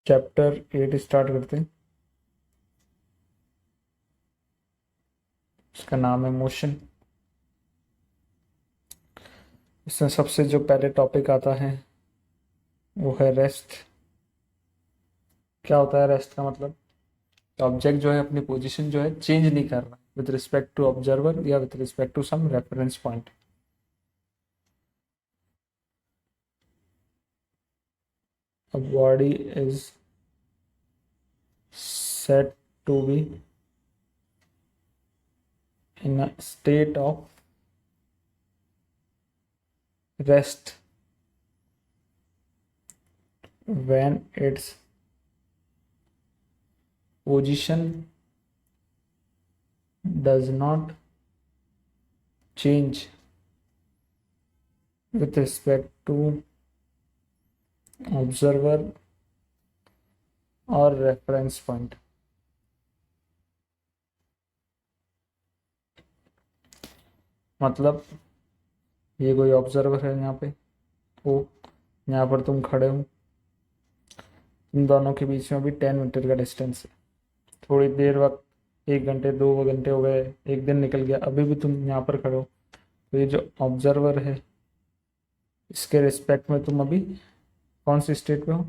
Chapter 8 start करते हैं। इसका नाम है मोशन। इसमें सबसे जो पहले टॉपिक आता है वो है रेस्ट। क्या होता है रेस्ट का मतलब? ऑब्जेक्ट जो है अपनी पोजीशन जो है चेंज नहीं कर रहा विद रिस्पेक्ट टू ऑब्जर्वर या with respect to some reference point. A body is said to be in a state of rest when its position does not change with respect to observer और reference point. मतलब ये कोई observer है यहाँ पे, वो यहाँ पर तुम खड़े हो, तुम दोनों के बीच में भी 10 मीटर का डिस्टेंस है। थोड़ी देर वक्त 1 घंटे 2 घंटे हो गए, एक दिन निकल गया, अभी भी तुम यहाँ पर खड़े हो। तो ये जो ऑब्जर्वर है इसके रिस्पेक्ट में तुम अभी कौन सी स्टेट पे हो?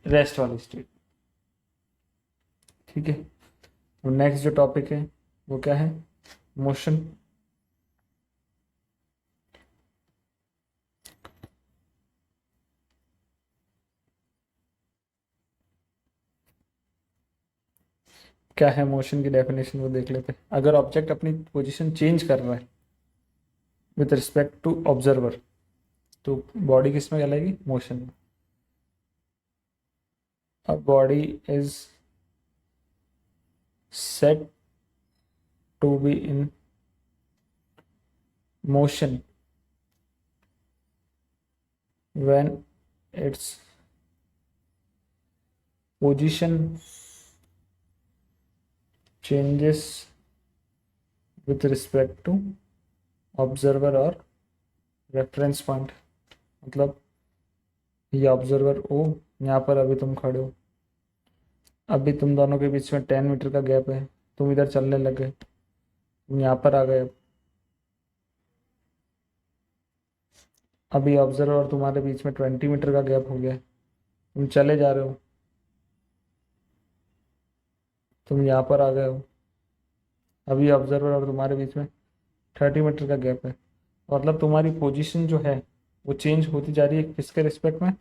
रेस्ट वाली स्टेट। ठीक है। तो नेक्स्ट जो टॉपिक है वो क्या है? मोशन। क्या है मोशन की डेफिनेशन वो देख लेते हैं। अगर ऑब्जेक्ट अपनी पोजीशन चेंज कर रहा है विथ रिस्पेक्ट टू ऑब्जर्वर तो बॉडी किस में कहलाएगी? मोशन में। A body is said to be in motion when its position changes with respect to observer और रेफरेंस पॉइंट। मतलब ये ऑब्जर्वर ओ, यहाँ पर अभी तुम खड़े हो, अभी तुम दोनों के बीच में 10 मीटर का गैप है, तुम इधर चलने लग गए, तुम यहाँ पर आ गए, अभी ऑब्जर्वर और तुम्हारे बीच में 20 मीटर का गैप हो गया, तुम चले जा रहे हो, तुम यहाँ पर आ गए हो, अभी ऑब्जर्वर और तुम्हारे बीच में 30 मीटर का गैप है। मतलब तुम्हारी पोजीशन जो है वो चेंज होती जा रही है किसके रिस्पेक्ट में?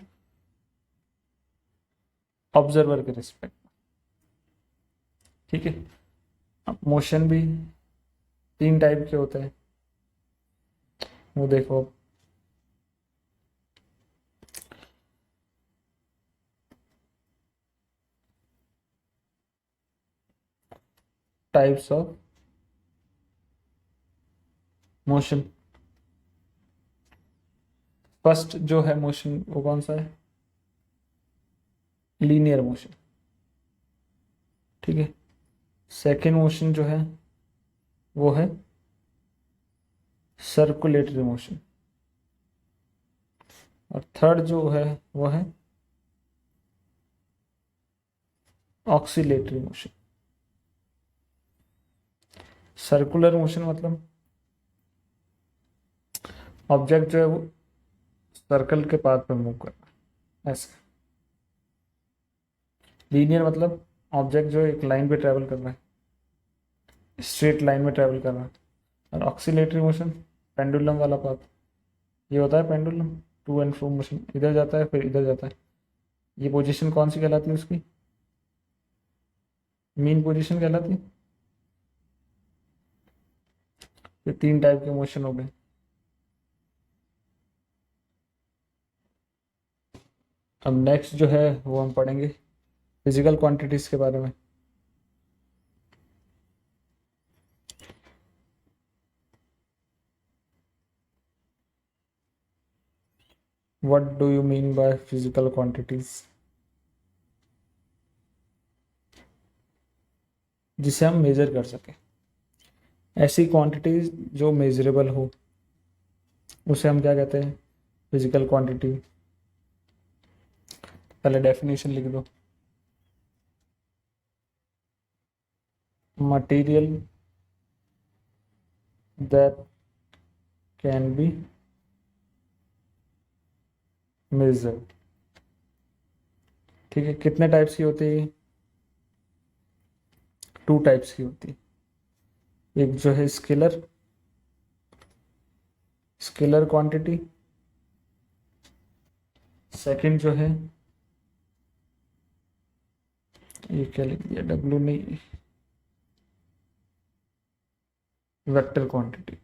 ऑब्जर्वर के रिस्पेक्ट में। ठीक है। अब मोशन भी 3 टाइप के होते हैं, वो देखो। Types of motion. फर्स्ट जो है मोशन वो कौन सा है? Linear motion. ठीक है। सेकेंड मोशन जो है वो है सर्कुलेटरी मोशन। और थर्ड जो है वो है ऑक्सीलेटरी मोशन। सर्कुलर मोशन मतलब ऑब्जेक्ट जो है वो सर्कल के पाथ पे मूव कर रहा है, ऐसे। लीनियर मतलब ऑब्जेक्ट जो एक लाइन पे ट्रेवल कर रहा है, स्ट्रेट लाइन में ट्रेवल कर रहा है। और ऑक्सीलेटरी मोशन पेंडुलम वाला पाथ, ये होता है pendulum, to and fro motion, इधर जाता है फिर इधर जाता है। ये पोजीशन कौन सी कहलाती है उसकी? मीन पोजीशन कहलाती है। ये 3 टाइप के मोशन हो गए। अब नेक्स्ट जो है वो हम पढ़ेंगे फिजिकल क्वांटिटीज के बारे में। What do you mean by physical quantities? जिसे हम मेजर कर सकें, ऐसी क्वांटिटीज जो मेजरेबल हो उसे हम क्या कहते हैं? Physical quantity. पहले डेफिनेशन लिख दो। Material that can be measured. ठीक है, कितने टाइप्स की होती है? 2 टाइप्स की होती है। एक जो है स्केलर क्वांटिटी, सेकंड जो है, ये क्या लिख दिया, डब्ल्यू नहीं, वेक्टर क्वांटिटी।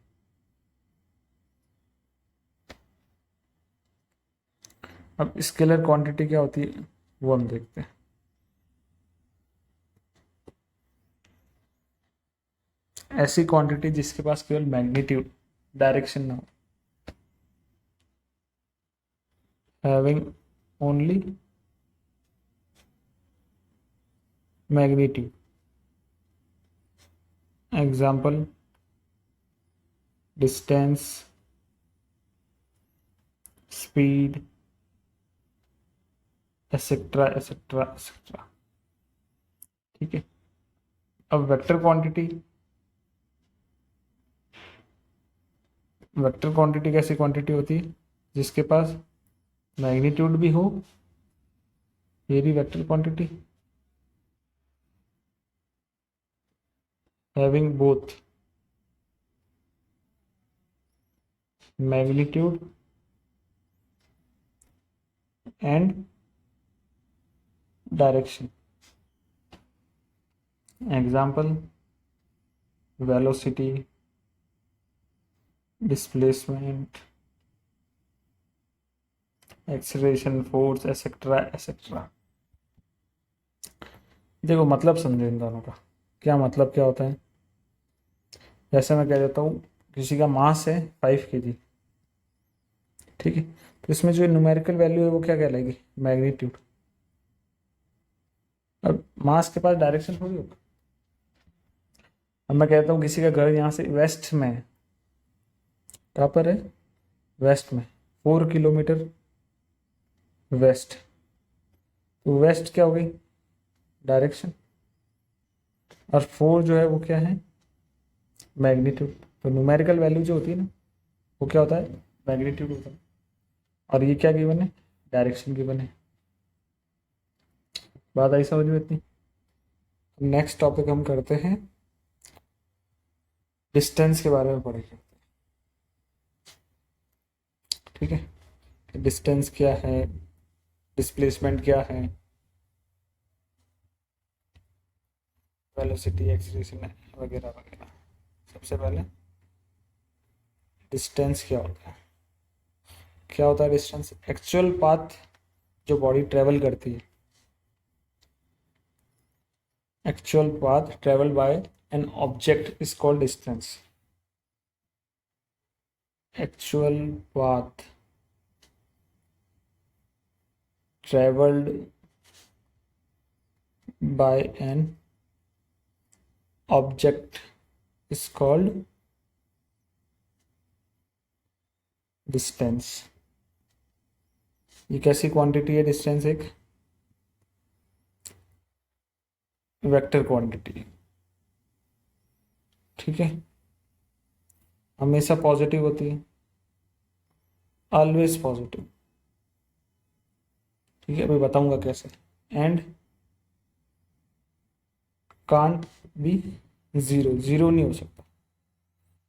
अब स्केलर क्वांटिटी क्या होती है वो हम देखते हैं। ऐसी क्वांटिटी जिसके पास केवल मैग्नीट्यूड, डायरेक्शन ना हो, having only magnitude. Example, distance, speed, etcetera etcetera etcetera. ठीक है, अब वेक्टर क्वांटिटी कैसी क्वांटिटी होती है? जिसके पास मैग्नीट्यूड भी हो, ये भी vector quantity, having both magnitude and direction. Example, velocity, displacement, acceleration, force, etcetera etcetera. देखो मतलब समझो इन दोनों का, क्या मतलब क्या होता है। जैसे मैं कह देता हूँ किसी का मास है 5 kg, ठीक है, तो इसमें जो न्यूमेरिकल वैल्यू है वो क्या कहलाएगी? मैग्नीट्यूड। अब मास के पास डायरेक्शन थोड़ी होगा। अब मैं कहता हूँ किसी का घर यहाँ से वेस्ट में है, कहाँ पर है? वेस्ट में, 4 किलोमीटर वेस्ट। तो वेस्ट क्या हो गई? डायरेक्शन। और 4 जो है वो क्या है? मैग्नीट्यूड। तो न्यूमेरिकल वैल्यू जो होती है ना, वो क्या होता है? मैग्नीट्यूड होता है। और ये क्या गिवन है? डायरेक्शन गिवन है। बात आई समझ में इतनी? नेक्स्ट टॉपिक हम करते हैं, डिस्टेंस के बारे में पढ़ेंगे। ठीक है, डिस्टेंस क्या है, डिस्प्लेसमेंट क्या है, वेलोसिटी, एक्सीलरेशन वगैरह वगैरह। सबसे पहले डिस्टेंस क्या होता है? क्या होता है डिस्टेंस? एक्चुअल पाथ जो बॉडी ट्रेवल करती है, actual path travel by an object is called distance. Actual path travelled by an object is called distance। ये कैसी क्वांटिटी है डिस्टेंस? एक वेक्टर क्वांटिटी। ठीक है, हमेशा पॉजिटिव होती है, ऑलवेज पॉजिटिव। ठीक है, अभी बताऊंगा कैसे। And can't be zero, zero नहीं हो सकता।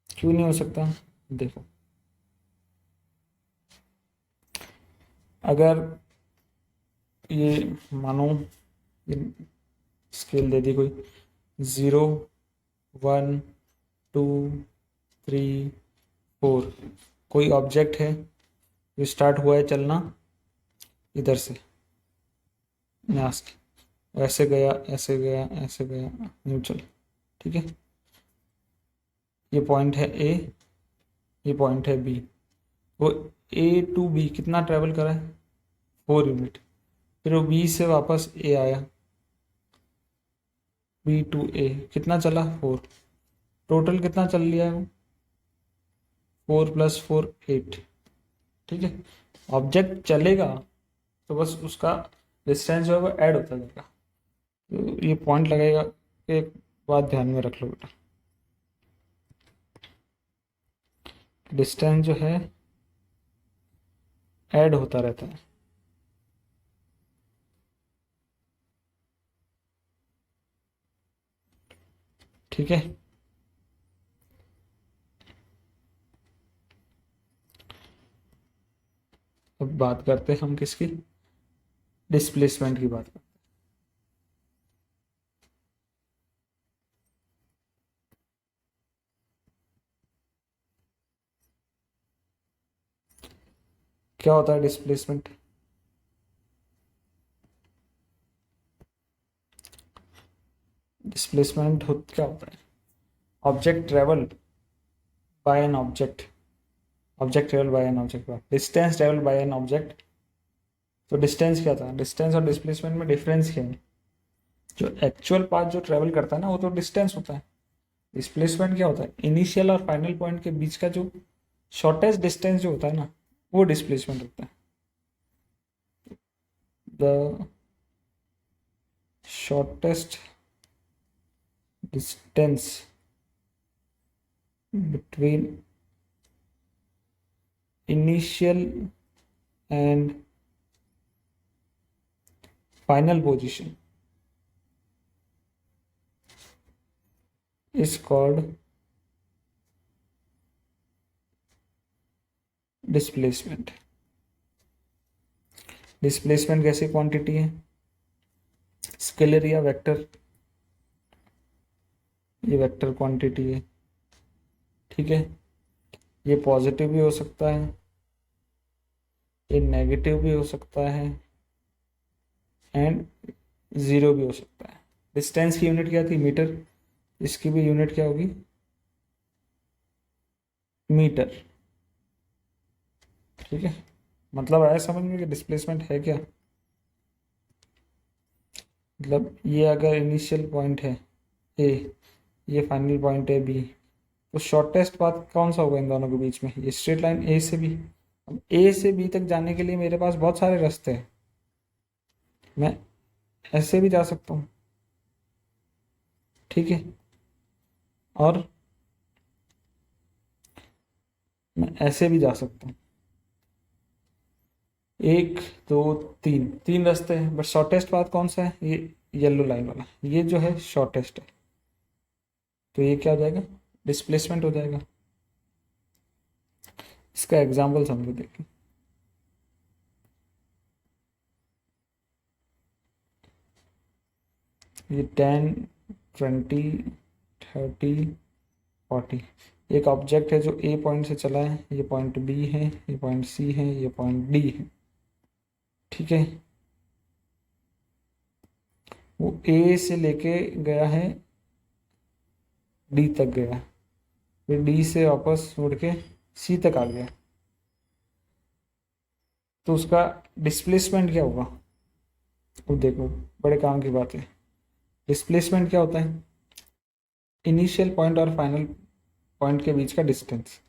क्यों नहीं हो सकता? देखो, अगर ये मानो ये स्केल दे दी कोई, 0 1 2 3 4, कोई ऑब्जेक्ट है जो स्टार्ट हुआ है चलना इधर से, यहाँ से, ऐसे गया ऐसे गया ऐसे गया, न्यूट्रल। ठीक है, ये पॉइंट है ए, ये पॉइंट है बी। वो ए टू बी कितना ट्रेवल करा है? 4 यूनिट। फिर वो बी से वापस ए आया, बी टू ए कितना चला? 4। टोटल कितना चल लिया है वो? 4 + 4 8। ठीक है, ऑब्जेक्ट चलेगा तो बस उसका डिस्टेंस जो है वो ऐड होता जाएगा। तो ये पॉइंट लगेगा। एक बात ध्यान में रख लो बेटा, डिस्टेंस जो है ऐड होता रहता है। ठीक है, अब बात करते हैं हम किसकी, डिस्प्लेसमेंट की बात करते हैं। क्या होता है डिस्प्लेसमेंट? डिस्प्लेसमेंट क्या होता है? Object travel by an object travel by an object, distance travel bye an object. तो डिस्टेंस क्या था, डिस्टेंस और डिस्प्लेसमेंट में डिफरेंस क्या है? जो एक्चुअल पाथ जो ट्रेवल करता है ना वो तो डिस्टेंस होता है। डिस्प्लेसमेंट क्या होता है? इनिशियल और फाइनल पॉइंट के बीच का जो शॉर्टेस्ट डिस्टेंस जो होता है ना वो डिस्प्लेसमेंट होता है। The shortest distance between initial and final position is called displacement. Displacement कैसी क्वांटिटी है? स्केलर या वेक्टर? ये वेक्टर क्वांटिटी है। ठीक है, ये पॉजिटिव भी हो सकता है, ये नेगेटिव भी हो सकता है एंड ज़ीरो भी हो सकता है। डिस्टेंस की यूनिट क्या थी? मीटर। इसकी भी यूनिट क्या होगी? मीटर। ठीक है, मतलब आया समझ में कि डिस्प्लेसमेंट है क्या? मतलब ये अगर इनिशियल पॉइंट है ए, ये फाइनल पॉइंट है बी, तो शॉर्टेस्ट पाथ कौन सा होगा इन दोनों के बीच में? ये स्ट्रेट लाइन ए से बी। अब ए से बी तक जाने के लिए मेरे पास बहुत सारे रास्ते हैं, मैं ऐसे भी जा सकता हूँ। ठीक है, और मैं ऐसे भी जा सकता हूँ। एक दो तीन, तीन रास्ते हैं, बट शॉर्टेस्ट पाथ कौन सा है? ये येलो लाइन वाला, ये जो है शॉर्टेस्ट है। तो ये क्या हो जाएगा? डिस्प्लेसमेंट हो जाएगा। इसका एग्जाम्पल समझो, देखिए ये 10 20 30 40, एक ऑब्जेक्ट है जो ए पॉइंट से चला है, ये पॉइंट बी है, ये पॉइंट सी है, ये पॉइंट डी है। ठीक है, वो ए से लेके गया है, डी तक गया, फिर डी से वापस मुड़ के सी तक आ गया, तो उसका डिस्प्लेसमेंट क्या होगा? अब देखो, बड़े काम की बात है। डिस्प्लेसमेंट क्या होता है? इनिशियल पॉइंट और फाइनल पॉइंट के बीच का डिस्टेंस।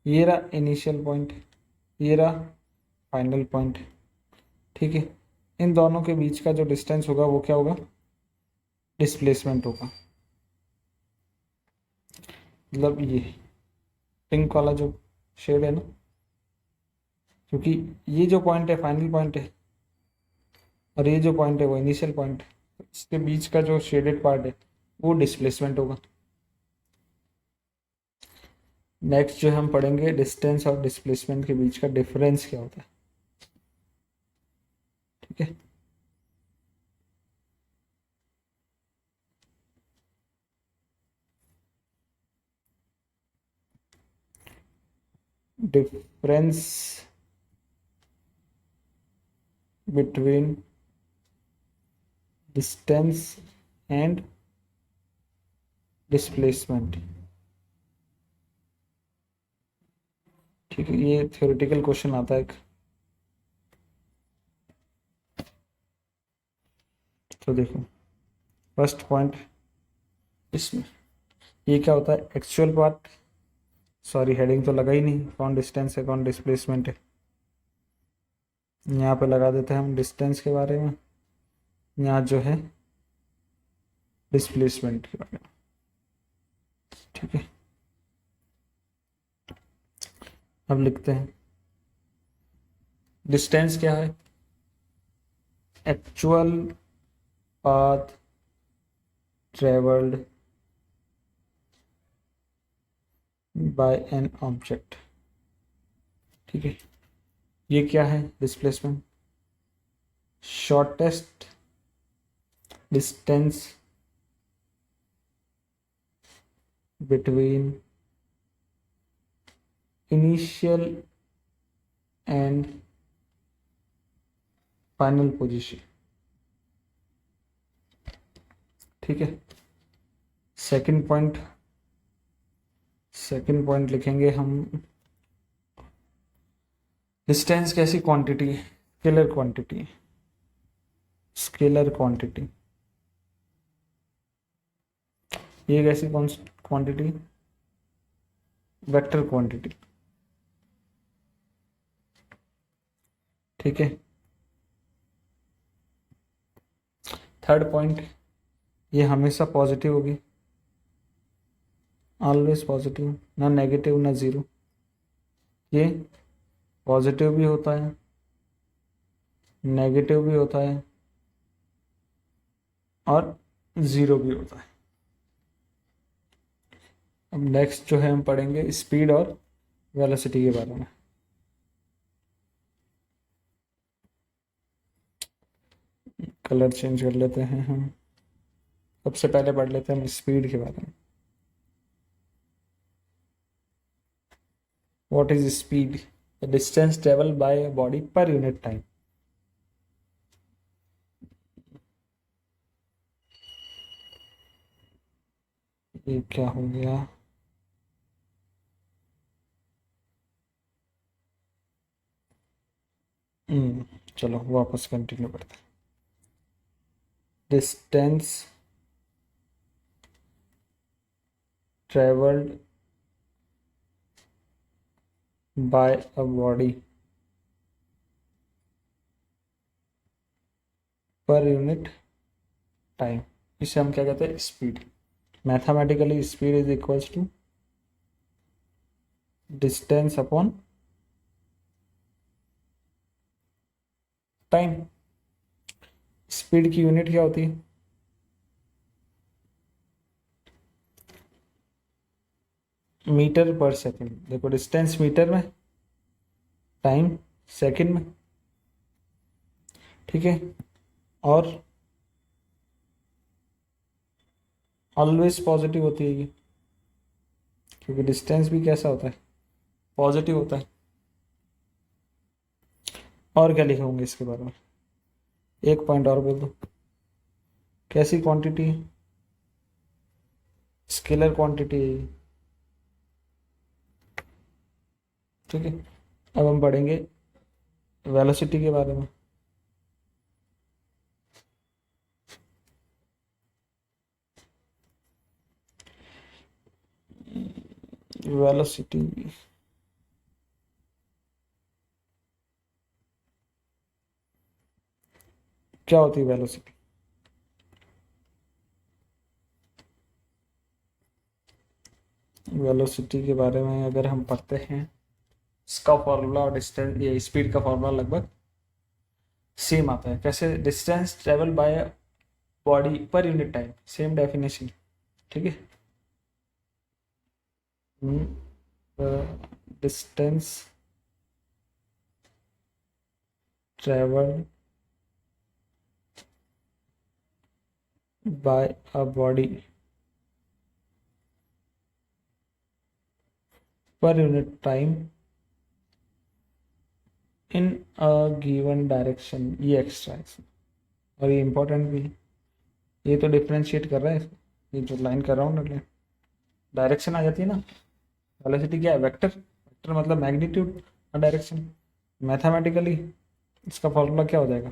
ये रहा इनिशियल पॉइंट, ये रहा फाइनल पॉइंट। ठीक है, इन दोनों के बीच का जो डिस्टेंस होगा वो क्या होगा? डिस्प्लेसमेंट होगा। मतलब ये पिंक वाला जो शेड है ना, क्योंकि ये जो पॉइंट है फाइनल पॉइंट है और ये जो पॉइंट है वो इनिशियल पॉइंट है, तो इसके बीच का जो शेडेड पार्ट है वो डिस्प्लेसमेंट होगा। नेक्स्ट जो हम पढ़ेंगे, डिस्टेंस और डिस्प्लेसमेंट के बीच का डिफरेंस क्या होता है। ठीक है, difference between distance and displacement. ठीक है, ये थ्योरेटिकल क्वेश्चन आता है एक। तो देखो, फर्स्ट पॉइंट इसमें ये क्या होता है? एक्चुअल पार्ट, सॉरी हेडिंग तो लगा ही नहीं, कौन डिस्टेंस है कौन डिस्प्लेसमेंट है। यहाँ पे लगा देते हैं हम डिस्टेंस के बारे में, यहाँ जो है डिस्प्लेसमेंट के बारे में। ठीक है, अब लिखते हैं डिस्टेंस क्या है, actual path travelled by an object. ठीक है, ये क्या है, displacement, shortest distance between initial and final position. ठीक है, सेकंड पॉइंट लिखेंगे हम, डिस्टेंस कैसी क्वांटिटी है, स्केलर क्वांटिटी। ये कैसी क्वांटिटी, वेक्टर क्वांटिटी। ठीक है, थर्ड पॉइंट, ये हमेशा पॉजिटिव होगी, ऑलवेज पॉजिटिव, ना नेगेटिव ना जीरो। ये पॉजिटिव भी होता है, नेगेटिव भी होता है और ज़ीरो भी होता है। अब नेक्स्ट जो है हम पढ़ेंगे स्पीड और वेलोसिटी के बारे में। कलर चेंज कर लेते हैं हम। सबसे पहले पढ़ लेते हैं हम स्पीड के बारे में। What is speed, the distance travel by a body per unit time. ये क्या हो गया, चलो वापस कंटिन्यू करते हैं। Distance travelled by a body per unit time, इसे हम क्या कहते हैं, speed. Mathematically speed is equals to distance upon time. Speed की यूनिट क्या होती है, मीटर पर सेकंड। देखो डिस्टेंस मीटर में, टाइम सेकंड में। ठीक है, और ऑलवेज पॉजिटिव होती है ये, क्योंकि डिस्टेंस भी कैसा होता है, पॉजिटिव होता है। और क्या लिखे इसके बारे में, एक पॉइंट और बोल दो, कैसी क्वांटिटी है, स्केलर क्वांटिटी है ये। ठीक है, अब हम पढ़ेंगे वेलोसिटी के बारे में। वेलोसिटी क्या होती है, वेलोसिटी, वेलोसिटी के बारे में अगर हम पढ़ते हैं, इसका फॉर्मूला और डिस्टेंस, ये स्पीड का फॉर्मूला लगभग सेम आता है। कैसे, distance travel by body per unit time, same definition. ठीक है, distance travel by a body per unit time in a given direction, ये एक्स्ट्रा है और ये इंपॉर्टेंट भी है। ये तो डिफ्रेंशिएट कर रहा है इसको, ये जो लाइन कर रहा हूँ ना, डायरेक्शन आ जाती है ना। वेलोसिटी क्या है, वेक्टर, वेक्टर मतलब मैग्नीट्यूड और डायरेक्शन। मैथमेटिकली इसका फॉर्मूला क्या हो जाएगा,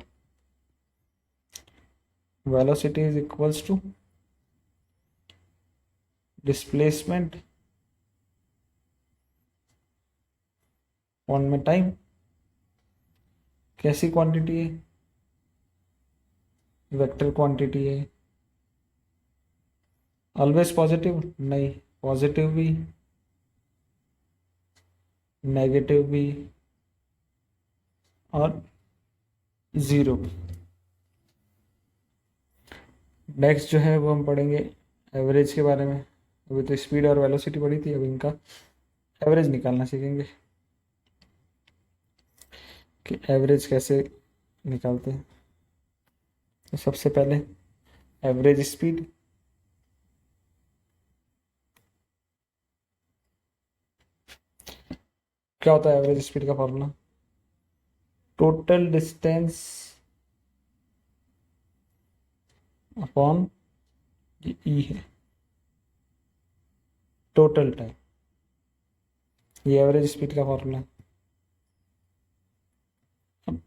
velocity is equals to displacement on में टाइम। कैसी क्वांटिटी है, वेक्टर क्वांटिटी है। ऑलवेज पॉजिटिव नहीं, पॉजिटिव भी, नेगेटिव भी और ज़ीरो भी। नेक्स्ट जो है वो हम पढ़ेंगे एवरेज के बारे में। अभी तो स्पीड और वेलोसिटी पढ़ी थी, अभी इनका एवरेज निकालना सीखेंगे कि एवरेज कैसे निकालते हैं। तो सबसे पहले एवरेज स्पीड, क्या होता है एवरेज स्पीड का फॉर्मूला? टोटल डिस्टेंस अपॉन ई है, टोटल टाइम, ये एवरेज स्पीड का फॉर्मूला है। अब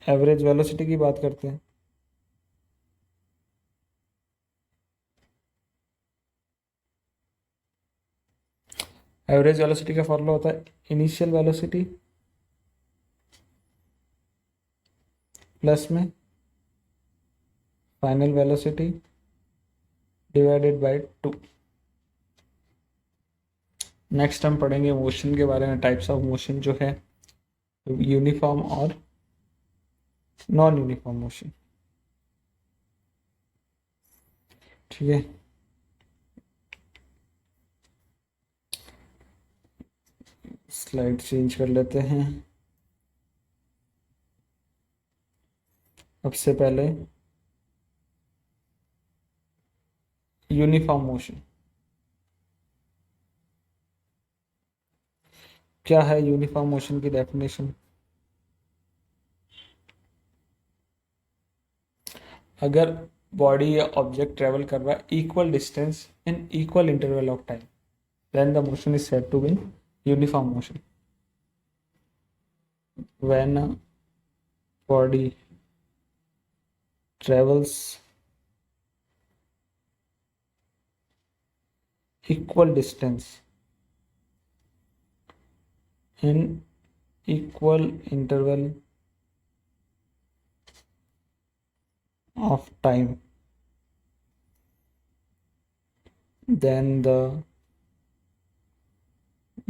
एवरेज वेलोसिटी की बात करते हैं। एवरेज वेलोसिटी का फॉर्मूला होता है इनिशियल वेलोसिटी प्लस में final velocity divided by 2। Next हम पढ़ेंगे मोशन के बारे में, टाइप्स ऑफ मोशन जो है, यूनिफॉर्म और नॉन यूनिफॉर्म मोशन। ठीक है, स्लाइड चेंज कर लेते हैं। सबसे पहले यूनिफॉर्म मोशन क्या है? यूनिफॉर्म मोशन की डेफिनेशन, अगर बॉडी या ऑब्जेक्ट ट्रेवल कर रहा है equal distance in equal interval of time, then the motion is said to be uniform motion. When a body travels equal distance in equal interval of time, then the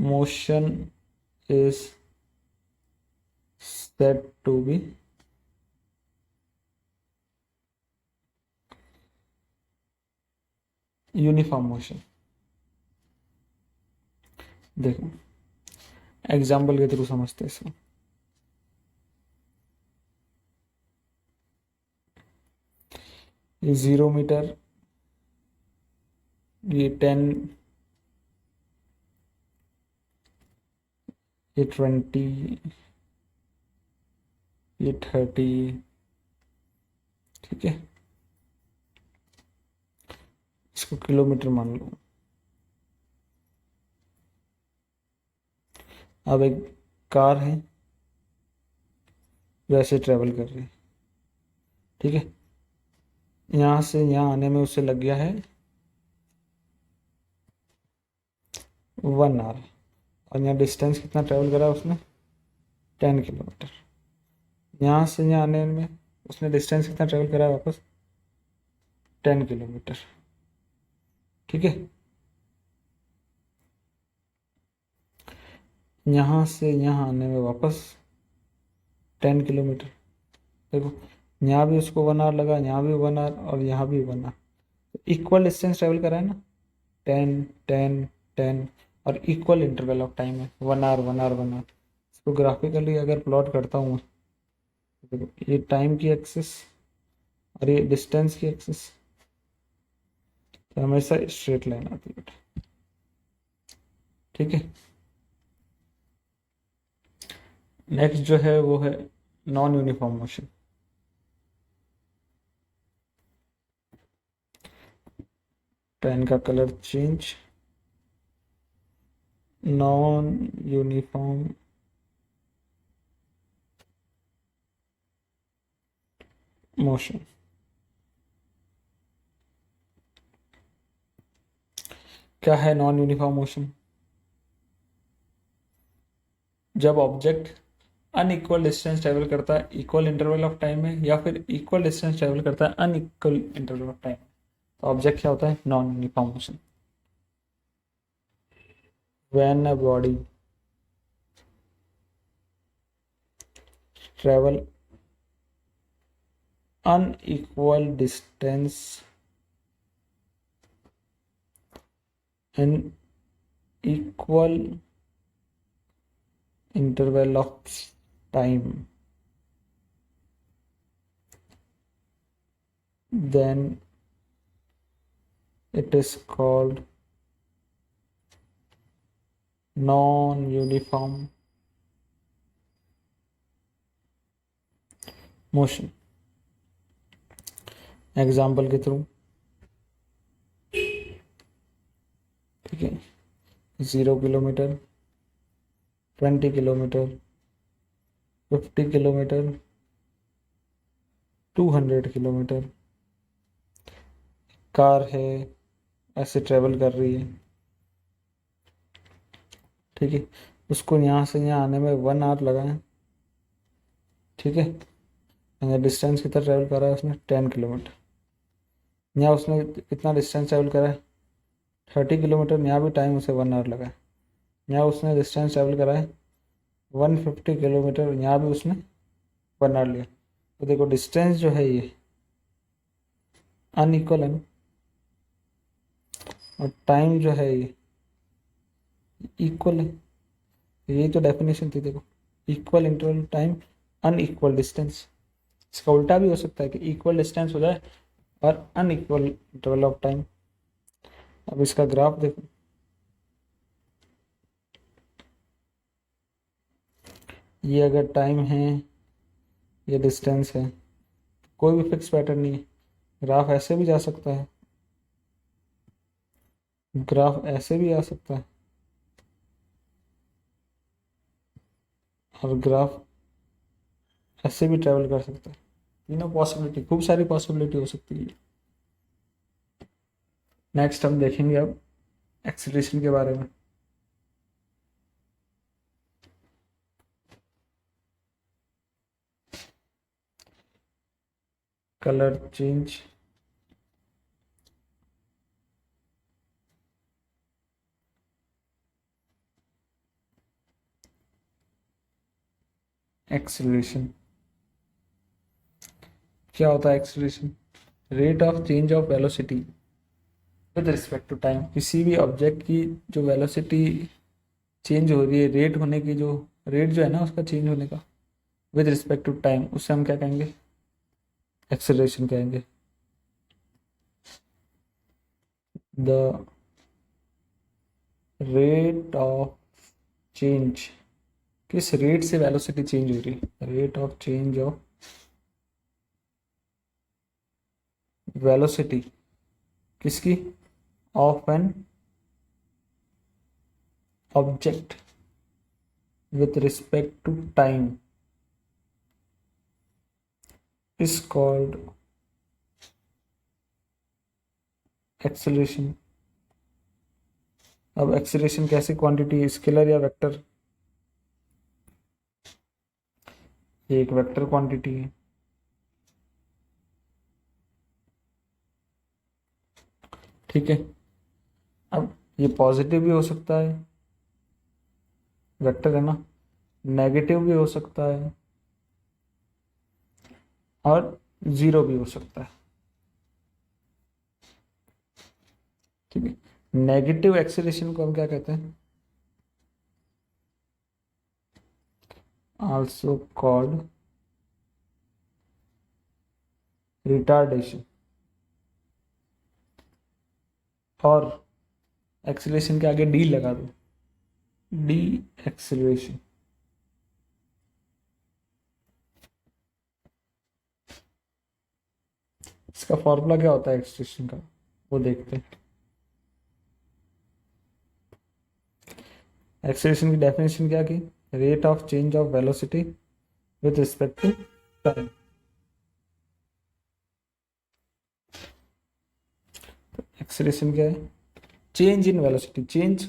motion is said to be uniform motion. देखो example के through समझते हैं इसको। ये 0 metre, ये 10, ये 20, ये 30। ठीक है, इसको किलोमीटर मान लो। अब एक कार है जो ऐसे ट्रेवल कर रही है। ठीक है, यहाँ से यहाँ आने में उसे लग गया है 1 आवर, और यहाँ डिस्टेंस कितना ट्रेवल करा उसने? 10 किलोमीटर। यहाँ से यहाँ आने में उसने डिस्टेंस कितना ट्रेवल करा वापस? 10 किलोमीटर। ठीक है, यहाँ से यहाँ आने में वापस 10 किलोमीटर। देखो यहाँ भी उसको 1 आवर लगा, यहाँ भी 1 आवर, और यहाँ भी 1 आवर। इक्वल डिस्टेंस ट्रेवल करा है ना, 10 10 10, और इक्वल इंटरवल ऑफ टाइम है 1 आवर 1 आवर 1 आवर। इसको ग्राफिकली अगर प्लॉट करता हूँ, देखो ये टाइम की एक्सिस और ये डिस्टेंस की एक्सिस, तो हमेशा स्ट्रेट लाइन आती है बेटा। ठीक है, नेक्स्ट जो है वो है नॉन यूनिफॉर्म मोशन। पेन का colour change, non uniform motion. क्या है नॉन यूनिफॉर्म मोशन? जब ऑब्जेक्ट अनइक्वल डिस्टेंस ट्रेवल करता है इक्वल इंटरवल ऑफ टाइम में, या फिर इक्वल डिस्टेंस ट्रेवल करता है अनइक्वल इंटरवल ऑफ टाइम। तो ऑब्जेक्ट क्या होता है? Non uniform motion. When a body travel unequal distance and equal interval of time, then it is called non-uniform motion। Example के थ्रू, ठीक है, 0 kilometre, 20 kilometre, 50 kilometre, 200 kilometre, car है ऐसे travel कर रही है, ठीक है, उसको यहाँ से यहाँ आने में 1 आवर लगा है, ठीक है। डिस्टेंस कितना ट्रेवल करा है उसने? 10 किलोमीटर। यहाँ उसने कितना डिस्टेंस ट्रेवल करा है? 30 किलोमीटर। यहाँ भी टाइम उसे 1 आवर लगा है। यहाँ उसने डिस्टेंस ट्रेवल करा है 150 किलोमीटर, यहाँ भी उसने 1 आवर लिया। तो देखो डिस्टेंस जो है ये अनइक्वल है ना, और टाइम जो है ये इक्वल है। यही तो डेफिनेशन थी, देखो, equal interval time unequal distance. इसका उल्टा भी हो सकता है कि इक्वल डिस्टेंस हो जाए और अनइक्वल इंटरवल ऑफ टाइम। अब इसका ग्राफ देखो, ये अगर टाइम है, ये डिस्टेंस है, कोई भी फिक्स पैटर्न नहीं है। ग्राफ ऐसे भी जा सकता है, ग्राफ ऐसे भी आ सकता है, और ग्राफ ऐसे भी ट्रेवल कर सकता है। तीनों पॉसिबिलिटी, खूब सारी पॉसिबिलिटी हो सकती है। नेक्स्ट हम देखेंगे अब एक्सीलरेशन के बारे में। कलर चेंज, एक्सीलरेशन क्या होता है? Acceleration rate of change of velocity with respect to time. किसी भी ऑब्जेक्ट की जो वेलोसिटी चेंज हो रही है, रेट होने की जो रेट जो है ना उसका चेंज होने का, विद रिस्पेक्ट टू टाइम, उससे हम क्या कहेंगे? एक्सेलरेशन कहेंगे। द रेट ऑफ चेंज, किस रेट से वेलोसिटी चेंज हो रही है? Rate of change of velocity किसकी? Of an object with respect to time is called acceleration। अब एक्सीलरेशन कैसी क्वांटिटी है? स्केलर या वेक्टर? ये एक वेक्टर क्वांटिटी है, ठीक है। अब ये पॉजिटिव भी हो सकता है, वेक्टर है ना, नेगेटिव भी हो सकता है, और जीरो भी हो सकता है, ठीक है। नेगेटिव एक्सीलरेशन को हम क्या कहते हैं? Also called retardation. और एक्सीलरेशन के आगे डी लगा दो, डी एक्सीलरेशन। इसका फॉर्मूला क्या होता है एक्सीलरेशन का, वो देखते हैं। एक्सीलरेशन की डेफिनेशन क्या की? Rate of change of velocity with respect to time. Acceleration क्या है? Change in velocity. चेंज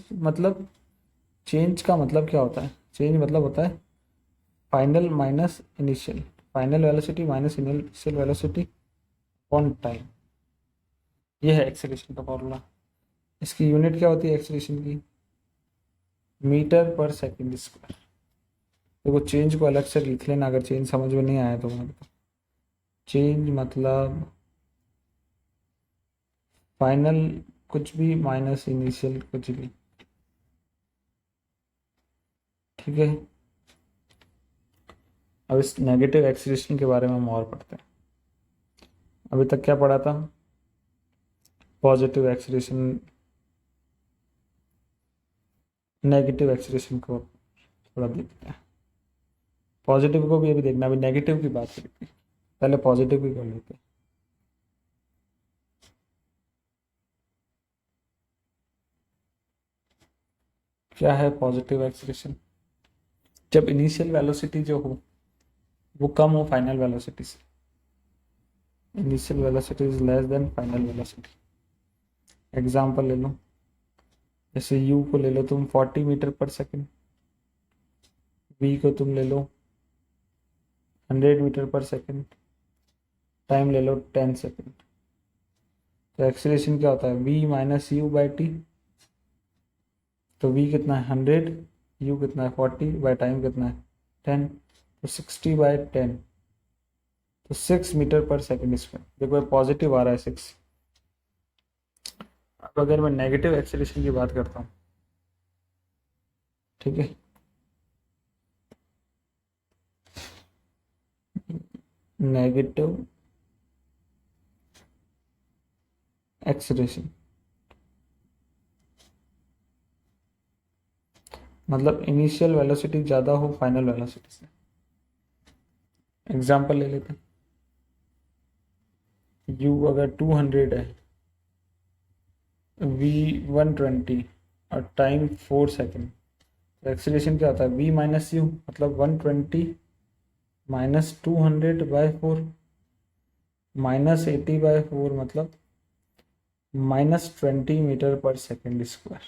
का मतलब क्या होता है? चेंज मतलब होता है final minus initial, final velocity minus initial velocity on time, ये है एक्सेलरेशन का फॉर्मूला। इसकी यूनिट क्या होती है एक्सेलरेशन की? Metre per second square. देखो चेंज को अलग से लिख लेना अगर चेंज समझ में नहीं आया तो। चेंज मतलब फाइनल कुछ भी माइनस इनिशियल कुछ भी, ठीक है। अब इस नेगेटिव एक्सीलरेशन के बारे में हम और पढ़ते हैं। अभी तक क्या पढ़ा था? पॉजिटिव एक्सीलरेशन, नेगेटिव एक्सीलरेशन को थोड़ा देखते हैं। पॉजिटिव को भी अभी देखना, अभी नेगेटिव की बात करते हैं, पहले पॉजिटिव की कर लेते हैं। क्या है पॉजिटिव एक्सीलरेशन? जब इनिशियल वेलोसिटी जो हो वो कम हो फाइनल वेलोसिटी से, initial velocity is less than final velocity. Example ले लो, जैसे u को ले लो तुम 40 मीटर पर सेकंड, v को तुम ले लो 100 मीटर पर सेकंड, टाइम ले लो 10 सेकंड। तो एक्सीलरेशन क्या होता है? v minus you by T. तो v कितना है 100, u कितना है 40, बाई टाइम कितना है 10, तो 60 बाई 10, तो 6 मीटर पर सेकंड स्क्वायर। देखो पॉजिटिव आ रहा है 6। अब अगर मैं नेगेटिव एक्सीलरेशन की बात करता हूँ, ठीक है, नेगेटिव एक्सीलरेशन मतलब इनिशियल वेलोसिटी ज़्यादा हो फाइनल वेलोसिटी से। एग्जांपल ले लेते हैं, u अगर 200 है, v 120 और टाइम 4 सेकेंड, तो एक्सीलरेशन क्या होता है? v माइनस यू मतलब 120 माइनस 200 बाई 4 माइनस 80 बाई 4 मतलब माइनस 20 मीटर पर सेकेंड स्क्वायर।